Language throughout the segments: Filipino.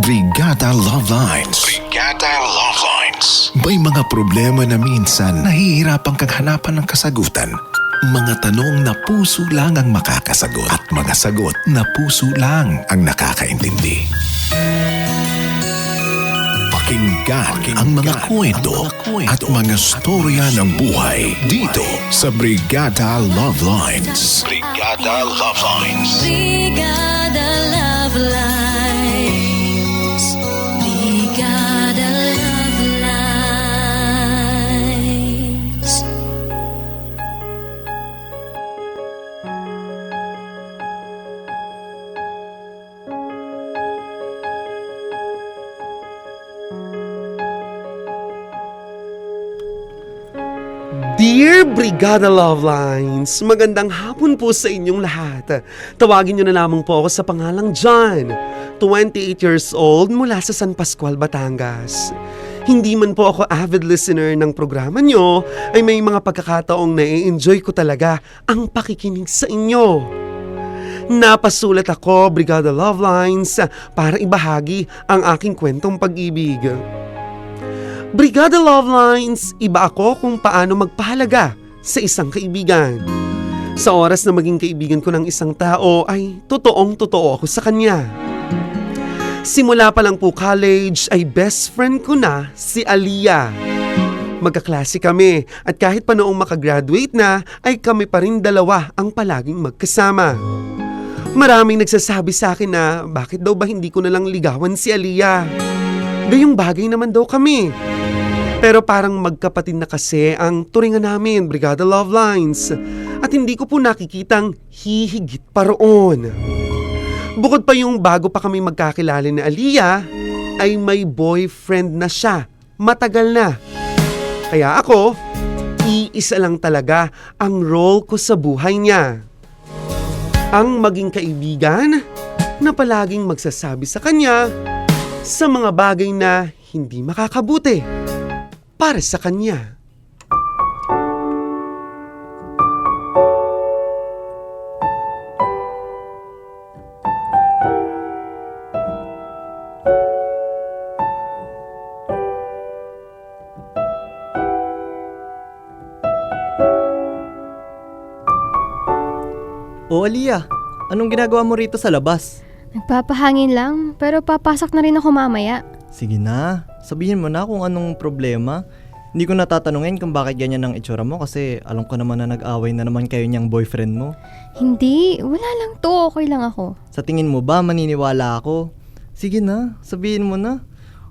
Brigada Love Lines. Brigada Love Lines. May mga problema na minsan nahihirapan kang hanapan ng kasagutan. Mga tanong na puso lang ang makakasagot at mga sagot na puso lang ang nakakaintindi. Pakinggan ang mga kwento at mga storya ng buhay dito sa Brigada Love Lines. Brigada Love Lines. Brigada Love Lines. Brigada Love Lines. Dear Brigada Love Lines, magandang hapon po sa inyong lahat. Tawagin niyo na lamang po ako sa pangalang John, 28 years old mula sa San Pascual, Batangas. Hindi man po ako avid listener ng programa niyo, ay may mga pagkakataong nai-enjoy ko talaga ang pakikinig sa inyo. Napasulat ako, Brigada Love Lines, para ibahagi ang aking kwentong pag-ibig. Brigada Love Lines, iba ako kung paano magpahalaga sa isang kaibigan. Sa oras na maging kaibigan ko ng isang tao ay totoong-totoo ako sa kanya. Simula pa lang po college ay best friend ko na si Aliyah. Magkaklase kami at kahit pa noong makagraduate na ay kami pa rin dalawa ang palaging magkasama. Maraming nagsasabi sa akin na bakit daw ba hindi ko na lang ligawan si Aliyah. Gayong bagay naman daw kami. Pero parang magkapatid na kasi ang turingan namin, Brigada Love Lines. At hindi ko po nakikitang hihigit pa roon. Bukod pa yung bago pa kami magkakilala ni Aliyah, ay may boyfriend na siya. Matagal na. Kaya ako, iisa lang talaga ang role ko sa buhay niya. Ang maging kaibigan na palaging magsasabi sa kanya sa mga bagay na hindi makakabuti para sa kanya. O Aliyah, anong ginagawa mo rito sa labas? Nagpapahangin lang, pero papasok na rin ako mamaya. Sige na, sabihin mo na kung anong problema. Hindi ko natatanungin kung bakit ganyan ang itsura mo kasi alam ko naman na nag-away na naman kayo niyang boyfriend mo. Hindi, wala lang to, okay lang ako. Sa tingin mo ba maniniwala ako? Sige na, sabihin mo na.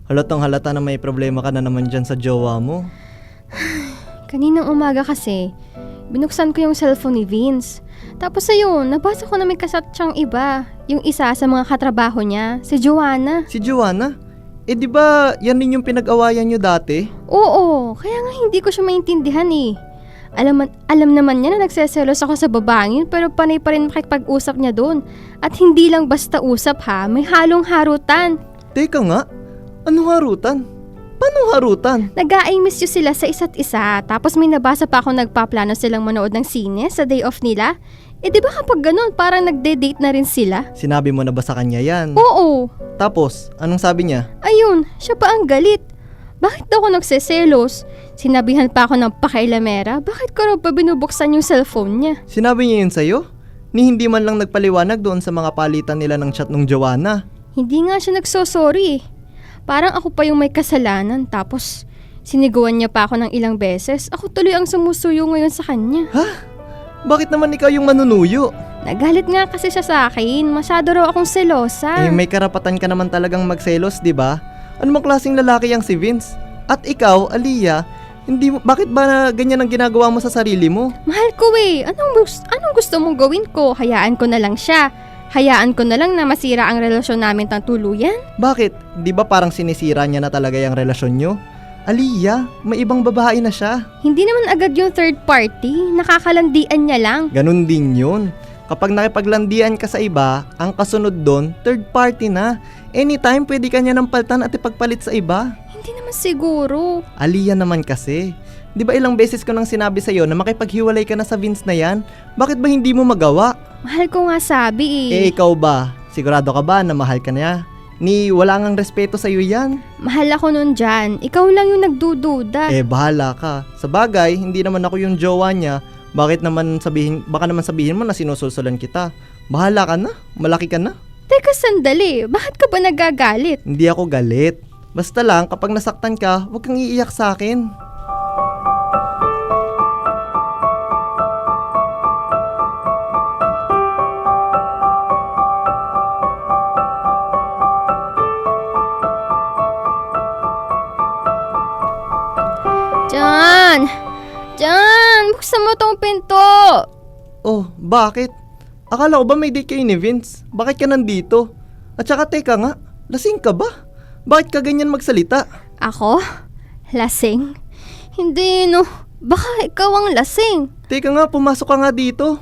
Halatang halata na may problema ka na naman dyan sa jowa mo. Kaninang umaga kasi, binuksan ko yung cellphone ni Vince. Tapos ayun, nabasa ko na may kasat siyang iba. Yung isa sa mga katrabaho niya, si Joanna. Si Joanna? Eh di ba yan din yung pinag-awayan nyo dati? Oo, kaya nga hindi ko siya maintindihan eh. Alam naman niya na nagseselos ako sa babaeng yun, pero panay pa rin makipag-usap niya doon. At hindi lang basta usap ha, may halong harutan. Teka nga, anong harutan? Paano harutan? Nag-I miss you sila sa isa't isa, tapos may nabasa pa ako nagpaplano silang manood ng sine sa day off nila. Eh di ba kapag ganun, parang nagde-date na rin sila? Sinabi mo na ba sa kanya yan? Oo. Tapos, anong sabi niya? Ayun, siya pa ang galit. Bakit daw ako nagseselos? Sinabihan pa ako ng pakailamera, bakit ko raw pa binubuksan yung cellphone niya? Sinabi niya yun sa'yo? Ni hindi man lang nagpaliwanag doon sa mga palitan nila ng chat nung Joanna. Hindi nga siya nagsosorry eh. Parang ako pa yung may kasalanan, tapos siniguan niya pa ako ng ilang beses. Ako tuloy ang sumusuyo ngayon sa kanya. Ha? Bakit naman ikaw yung manunuyo? Nagalit nga kasi siya sa akin. Masyado raw akong selosa. Eh may karapatan ka naman talagang magselos, di ba? Ano mang klaseng lalaki yang si Vince? At ikaw, Aliyah, bakit ba ganyan ang ginagawa mo sa sarili mo? Mahal ko eh. Anong gusto mong gawin ko? Hayaan ko na lang siya. Hayaan ko na lang na masira ang relasyon namin ng tuluyan. Bakit? Di ba parang sinisira niya na talaga yung relasyon nyo? Aliyah, may ibang babae na siya. Hindi naman agad yung third party. Nakakalandian niya lang. Ganun din yun. Kapag nakipaglandian ka sa iba, ang kasunod doon, third party na. Anytime pwede ka niya ng paltan at ipagpalit sa iba. Hindi naman siguro. Aliyah naman kasi. Di ba ilang beses ko nang sinabi sa'yo na makipaghiwalay ka na sa Vince na yan? Bakit ba hindi mo magawa? Mahal ko nga sabi eh. Eh ikaw ba? Sigurado ka ba na mahal ka niya? Ni wala ngang respeto sa'yo yan. Mahal ako nun dyan. Ikaw lang yung nagdududa. Bahala ka. Sa bagay, hindi naman ako yung jowa niya. Baka naman sabihin mo na sinususulan kita. Bahala ka na. Malaki ka na. Teka, sandali. Bakit ka ba nagagalit? Hindi ako galit. Basta lang, kapag nasaktan ka, huwag kang iiyak sa akin. Jan! Jan! Buksan mo tong pinto! Oh, bakit? Akala ko ba may date kayo ni Vince? Bakit ka nandito? At saka teka nga, lasing ka ba? Bakit ka ganyan magsalita? Ako? Lasing? Hindi no. Baka ikaw ang lasing. Teka nga, pumasok ka nga dito.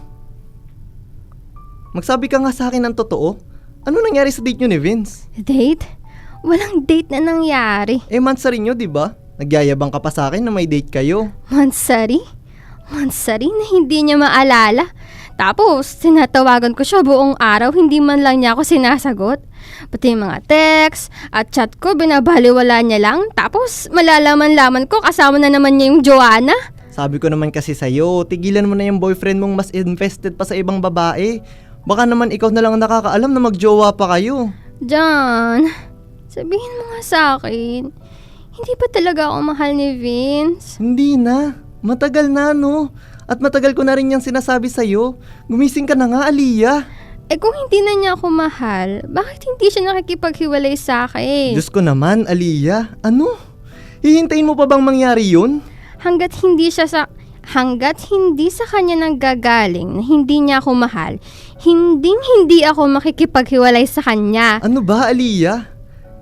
Magsabi ka nga sa akin ng totoo. Ano nangyari sa date nyo ni Vince? Date? Walang date na nangyari. Mansari nyo, di ba? Nagyayabang ka pa sa akin na may date kayo. Mansari? Mansari na hindi niya maalala. Tapos, tinatawagan ko siya buong araw, hindi man lang niya ako sinasagot. Pati yung mga text at chat ko, binabaliwala niya lang. Tapos, malalaman-laman ko, kasama na naman niya yung Joanna. Sabi ko naman kasi sa'yo, tigilan mo na yung boyfriend mong mas invested pa sa ibang babae. Baka naman ikaw na lang ang nakakaalam na magjowa pa kayo. John, sabihin mo nga sa akin, hindi ba talaga ako mahal ni Vince? Hindi na. Matagal na, no? At matagal ko na rin yung sinasabi sa'yo. Gumising ka na nga, Aliyah. Kung hindi na niya ako mahal, bakit hindi siya nakikipaghiwalay sa akin? Diyos ko naman, Aliyah. Ano? Hihintayin mo pa bang mangyari yun? Hanggat hindi sa kanya nanggagaling na hindi niya ako mahal, hindi ako makikipaghiwalay sa kanya. Ano ba, Aliyah?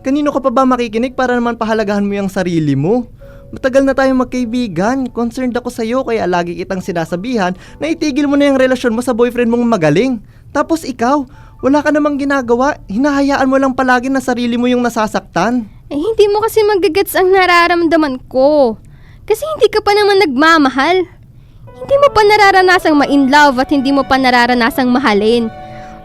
Kanino ka pa ba makikinig para naman pahalagahan mo yung sarili mo? Matagal na tayong magkaibigan. Concerned ako sa'yo kaya lagi kitang sinasabihan na itigil mo na yung relasyon mo sa boyfriend mong magaling. Tapos ikaw, wala ka namang ginagawa. Hinahayaan mo lang palagi na sarili mo yung nasasaktan. Hindi mo kasi magagets ang nararamdaman ko. Kasi hindi ka pa naman nagmamahal. Hindi mo pa nararanasang ma-in love at hindi mo pa nararanasang mahalin.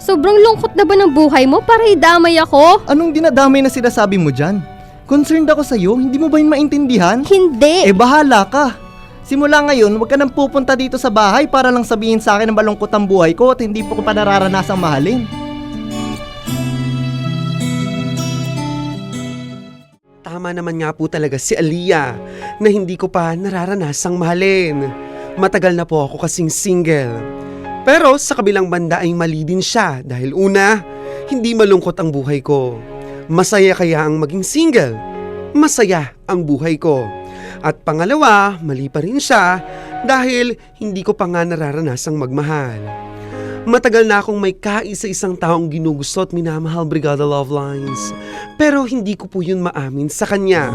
Sobrang lungkot na ba ng buhay mo para idamay ako? Anong dinadamay na sinasabi mo dyan? Concerned ako sa'yo, hindi mo ba yun maintindihan? Hindi. Bahala ka. Simula ngayon, huwag ka nang pupunta dito sa bahay para lang sabihin sa akin na malungkot ang buhay ko at hindi po ko pa nararanasang mahalin. Tama naman nga po talaga si Aliyah na hindi ko pa nararanasang mahalin. Matagal na po ako kasing single. Pero sa kabilang banda ay mali din siya dahil una, hindi malungkot ang buhay ko. Masaya kaya ang maging single? Masaya ang buhay ko. At pangalawa, mali pa rin siya dahil hindi ko pa nga nararanasang magmahal. Matagal na akong may kaisa-isang taong ginugusto at minamahal, Brigada Love Lines. Pero hindi ko po yun maamin sa kanya.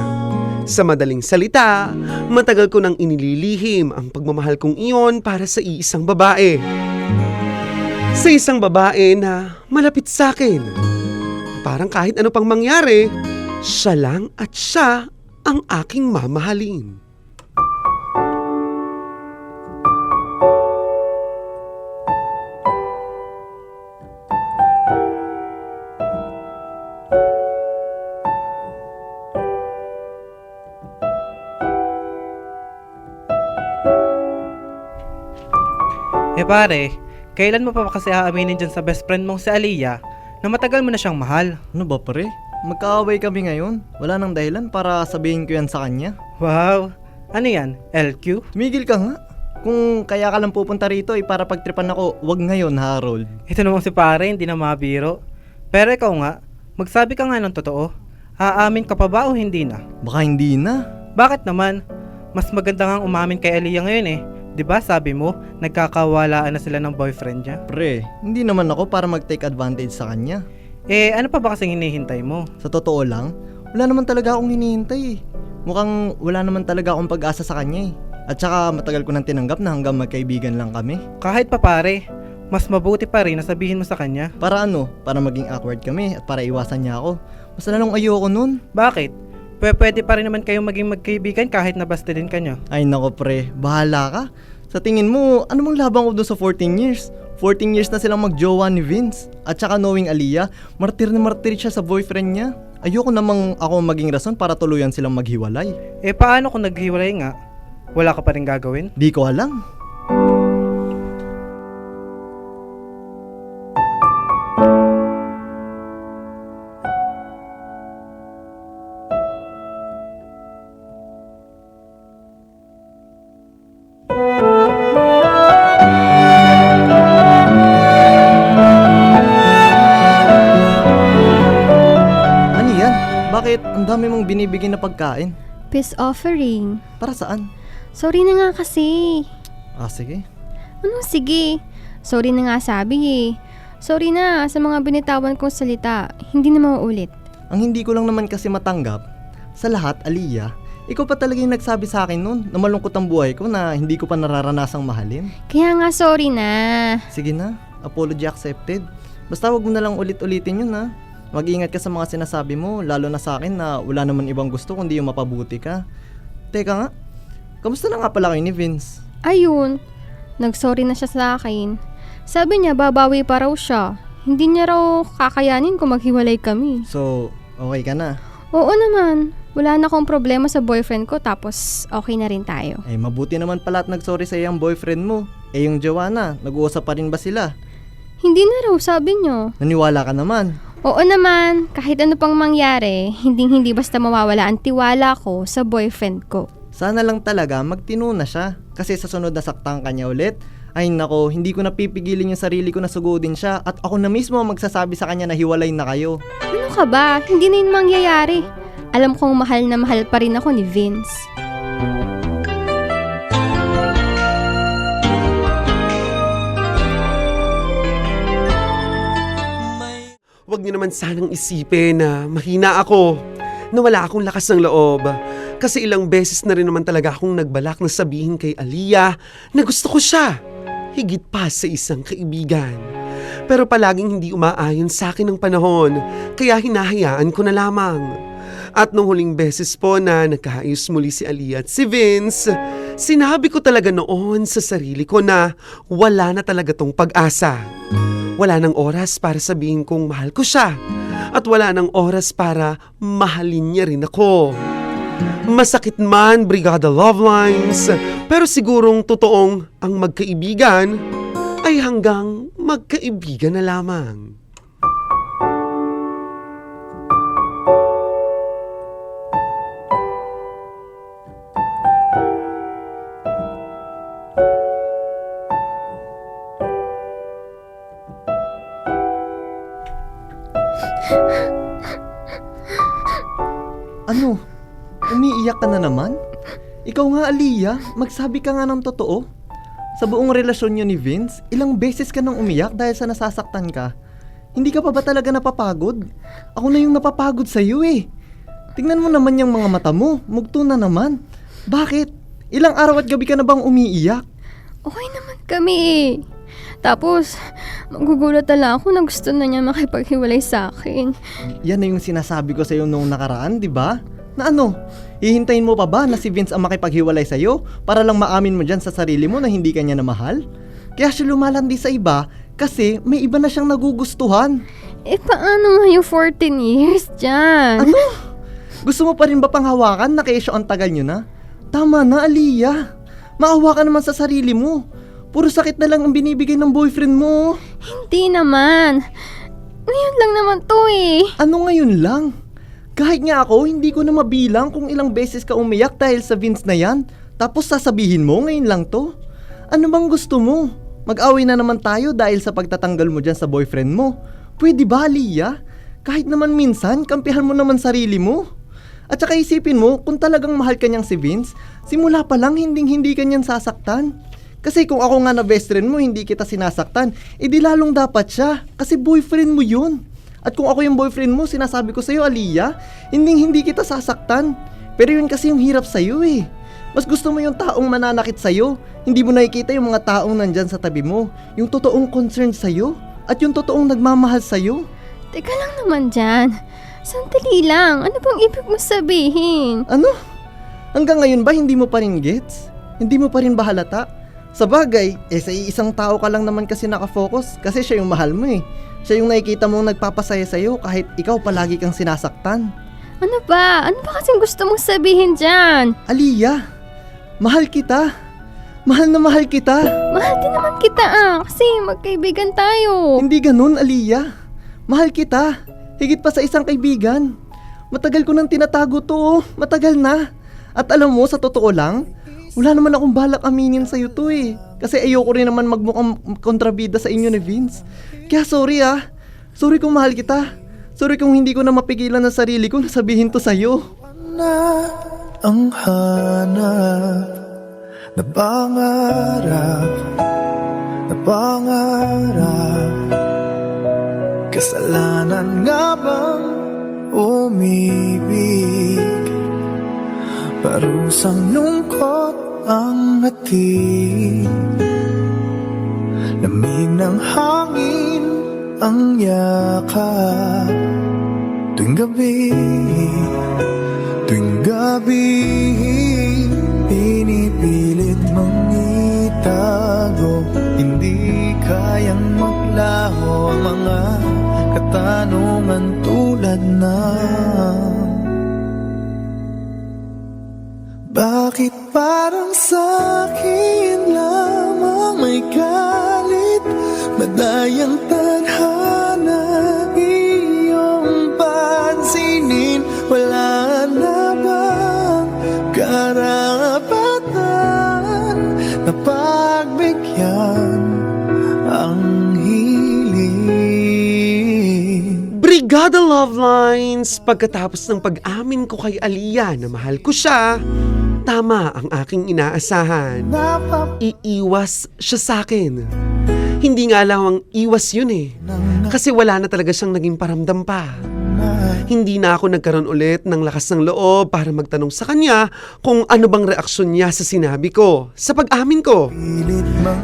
Sa madaling salita, matagal ko nang inililihim ang pagmamahal kong iyon para sa iisang babae. Sa isang babae na malapit sa akin. Parang kahit ano pang mangyari, siya lang at siya ang aking mamahalin. Pare, kailan mo pa kasi aaminin dyan sa best friend mong si Aliyah na matagal mo na siyang mahal? Ano ba pre? Magkaaway kami ngayon. Wala nang dahilan para sabihin ko yan sa kanya. Wow! Ano yan? LQ? Tumigil ka nga. Kung kaya ka lang pupunta rito para pagtripan ako, wag ngayon, Harold. Ito namang si pare, hindi na mabiro. Pero ikaw nga, magsabi ka nga ng totoo. Aamin ka pa ba o hindi na? Baka hindi na. Bakit naman? Mas maganda nga umamin kay Aliyah ngayon eh. 'Di ba sabi mo, nagkakawalaan na sila ng boyfriend niya? Pre, hindi naman ako para mag-take advantage sa kanya. Ano pa ba kasing hinihintay mo? Sa totoo lang, wala naman talaga akong hinihintay eh. Mukhang wala naman talaga akong pag-asa sa kanya eh. At saka matagal ko nang tinanggap na hanggang magkaibigan lang kami. Kahit pa pare, mas mabuti pa rin na sabihin mo sa kanya. Para ano? Para maging awkward kami at para iwasan niya ako. Mas lalong ayoko nun. Bakit? Pwede pa rin naman kayong maging magkaibigan kahit nabasta din ka nyo. Ay nako pre, bahala ka. Sa tingin mo, ano mong labang ko doon sa 14 years? 14 years na silang magjowa ni Vince. At saka knowing Aliyah, martir na martir siya sa boyfriend niya. Ayoko namang ako maging rason para tuluyan silang maghiwalay. Eh paano kung naghiwalay nga? Wala ka pa rin gagawin? Di ko alam. Ano yan? Bakit ang dami mong binibigyan na pagkain? Peace offering. Para saan? Sorry na nga kasi. Sige. Anong sige? Sorry na nga sabi eh. Sorry na sa mga binitawan kong salita. Hindi na mauulit. Ang hindi ko lang naman kasi matanggap, sa lahat, Aliyah, ikaw pa talaga yung nagsabi sa akin nun na malungkot ang buhay ko na hindi ko pa nararanasang mahalin. Kaya nga sorry na. Sige na, apology accepted. Basta wag mo na lang ulit-ulitin yun ha. Mag-iingat ka sa mga sinasabi mo, lalo na sa akin na wala naman ibang gusto kundi yung mapabuti ka. Teka nga, kamusta na nga pala kayo ni Vince? Ayun, nagsorry na siya sa akin. Sabi niya babawi pa raw siya. Hindi niya raw kakayanin kung maghiwalay kami. So, okay ka na? Oo naman, wala na akong problema sa boyfriend ko tapos okay na rin tayo. Eh mabuti naman pala at nag-sorry sa iyang boyfriend mo. Eh yung Joanna, nag-uusap pa rin ba sila? Hindi na raw sabi niyo. Naniwala ka naman. Oo naman, kahit ano pang mangyari, hindi basta mawawala ang tiwala ko sa boyfriend ko. Sana lang talaga magtino na siya. Kasi sa sunod na saktan ka niya ulit, ay nako, hindi ko napipigilin yung sarili ko na sugodin siya at ako na mismo ang magsasabi sa kanya na hiwalay na kayo. Ano ka ba? Hindi na yun mangyayari. Alam kong mahal na mahal pa rin ako ni Vince. Huwag niyo naman sanang isipin na mahina ako, na wala akong lakas ng loob. Kasi ilang beses na rin naman talaga akong nagbalak na sabihin kay Aliyah na gusto ko siya. Higit pa sa isang kaibigan. Pero palaging hindi umaayon sa akin ng panahon, kaya hinahayaan ko na lamang. At nung huling beses po na nagkaayos muli si Aliyah at si Vince, sinabi ko talaga noon sa sarili ko na wala na talaga tong pag-asa. Wala nang oras para sabihin kong mahal ko siya. At wala nang oras para mahalin niya rin ako. Masakit man, Brigada Love Lines, pero sigurong totoong ang magkaibigan ay hanggang magkaibigan na lamang. Ano? Umiiyak ka na naman? Ikaw nga, Aliyah, magsabi ka nga ng totoo. Sa buong relasyon niyo ni Vince, ilang beses ka nang umiyak dahil sa nasasaktan ka. Hindi ka pa ba talaga napapagod? Ako na yung napapagod sa'yo eh. Tingnan mo naman yung mga mata mo, mugto na naman. Bakit? Ilang araw at gabi ka na bang umiiyak? Okay naman kami eh. Tapos, magugulat na lang ako na gusto na niya makipaghiwalay sa akin. Yan na yung sinasabi ko sa'yo noong nakaraan, di ba? Na ano? Hihintayin mo pa ba na si Vince ang makipaghiwalay sa'yo para lang maamin mo dyan sa sarili mo na hindi ka niya na mahal? Kaya siya lumalandi sa iba kasi may iba na siyang nagugustuhan. Eh paano nga yung 14 years dyan? Ano? Gusto mo pa rin ba pang hawakan na kayo ang tagal nyo na? Tama na, Aliyah. Maawa ka naman sa sarili mo. Puro sakit na lang ang binibigay ng boyfriend mo. Hindi naman. Ngayon lang naman to eh. Ano ngayon lang? Kahit nga ako, hindi ko na mabilang kung ilang beses ka umiyak dahil sa Vince na yan. Tapos sasabihin mo, ngayon lang to. Ano bang gusto mo? Mag-away na naman tayo dahil sa pagtatanggal mo dyan sa boyfriend mo. Pwede ba, Aliyah? Kahit naman minsan, kampihan mo naman sarili mo. At saka isipin mo, kung talagang mahal ka niyang si Vince, simula pa lang hindi ka niyan sasaktan. Kasi kung ako nga na best friend mo, hindi kita sinasaktan, edi lalong dapat siya. Kasi boyfriend mo yun. At kung ako yung boyfriend mo, sinasabi ko sa'yo, Aliyah, hindi kita sasaktan. Pero yun kasi yung hirap sa'yo eh. Mas gusto mo yung taong mananakit sa'yo. Hindi mo nakikita yung mga taong nandyan sa tabi mo. Yung totoong concern sa'yo. At yung totoong nagmamahal sa'yo. Teka lang naman dyan. Sandali lang. Ano bang ibig mo sabihin? Ano? Hanggang ngayon ba hindi mo pa rin gets? Hindi mo pa rin ba halata? Sa bagay, sa isang tao ka lang naman kasi nakafocus kasi siya yung mahal mo eh. Siya yung nakikita mong nagpapasaya sa'yo kahit ikaw palagi kang sinasaktan. Ano ba? Ano ba kasing gusto mong sabihin dyan? Aliyah, mahal kita. Mahal na mahal kita. Mahal din naman kita kasi magkaibigan tayo. Hindi ganun, Aliyah. Mahal kita. Higit pa sa isang kaibigan. Matagal ko nang tinatago to. Matagal na. At alam mo, sa totoo lang, wala naman akong balak aminin sa'yo to eh. Kasi ayoko rin naman magmukhang kontrabida sa inyo ni Vince. Kaya sorry ah. Sorry kung mahal kita. Sorry kung hindi ko na mapigilan ang sarili ko na sabihin to sa'yo. Na ang hanap na pangarap kasalanan nga bang umibig? Parusang lungkot ang hatid, lamig ng hangin ang yakap. Tuwing gabi pinipilit mong itago, hindi kayang maglaho ang mga katanungan tulad ng bakit parang sa'kin lamang may galit, madayang tadhana iyong pansinin, wala na bang karapatan na pagbigyan ang hiling? Brigada Love Lines! Pagkatapos ng pag-amin ko kay Aliyah na mahal ko siya, tama ang aking inaasahan. Iiwas siya sa akin. Hindi nga lang ang iwas yun eh. Kasi wala na talaga siyang naging paramdam pa. Hindi na ako nagkaroon ulit ng lakas ng loob para magtanong sa kanya kung ano bang reaksyon niya sa sinabi ko, sa pag-amin ko.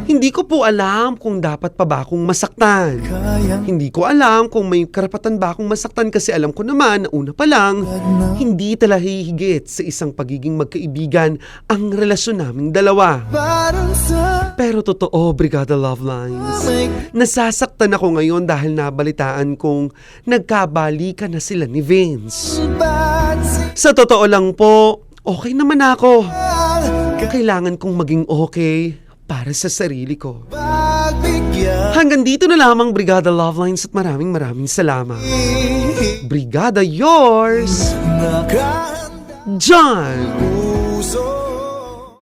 Hindi ko po alam kung dapat pa ba akong masaktan. Hindi ko alam kung may karapatan ba akong masaktan kasi alam ko naman na una pa lang, hindi talaga hihigit sa isang pagiging magkaibigan ang relasyon naming dalawa. Pero totoo, Brigada Love Lines, nasasaktan ako ngayon dahil nabalitaan kong nagkabalikan na sila ni Vince. Sa totoo lang po, okay naman ako. Kailangan kong maging okay para sa sarili ko. Hanggang dito na lamang, Brigada Love Lines, at maraming salamat. Brigada yours, John.